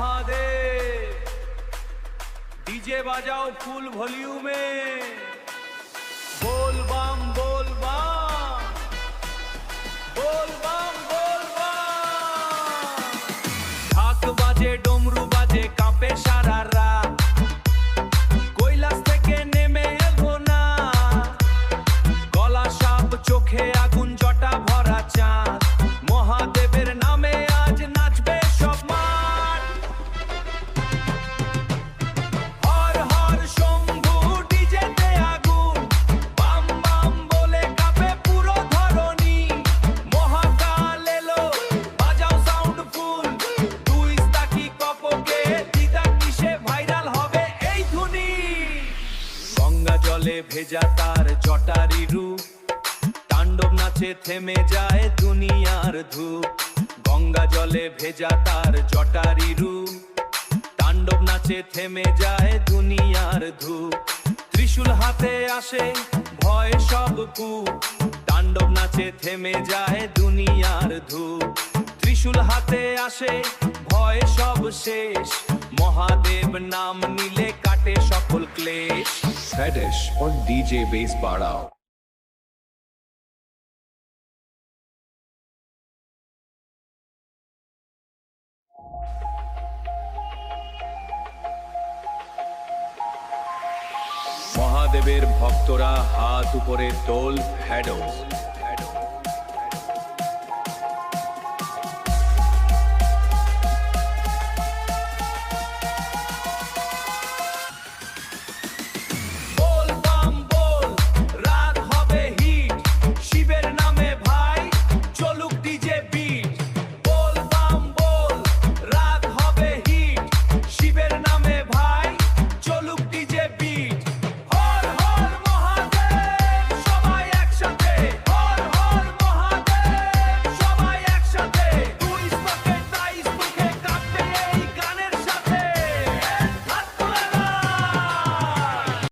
Mahadev. DJ बजाओ full volume में। बोल बम बोल बम बोल बम बोल बम। ঢাক বাজে ডমরু বাজে কাঁপে সারা রাত। কৈলাস থেকে নেমে এলো না। গলা সাপ চোখে আগুন জটা ভরা চাঁদ। মহাদেবের নামে আজ নাচবে সব মাঠ। হর হর শম্ভু ডিজেতে আগুন। বাম বাম বলে কাঁপে পুরো ধরণী। মহাকাল এলো বাজাও সাউন্ড ফুল। দুই তাকি কপকে দিদা কিসে ভাইরাল হবে এই ধুনি। গঙ্গা জলে ভেজা তার জটারি রূপ। তাণ্ডব নাচে থেমে যায় দুনিয়ার ধূপ। গঙ্গা জলে ভেজা তার জটারি রূপ। তাণ্ডব নাচে থেমে যায় দুনিয়ার ধূপ। ত্রিশূল হাতে আসে ভয় সব কূপ। তাণ্ডব নাচে থেমে যায় দুনিয়ার ধূপ। ত্রিশূল হাতে আসে ভয় সব শেষ। মহাদেব নাম নিলে কাটে সকল ক্লেশ। ফেটিশ और डीजे बेस বাড়াও। মহাদেবের ভক্তরা হাত উপরে তোল, ফ্যাডো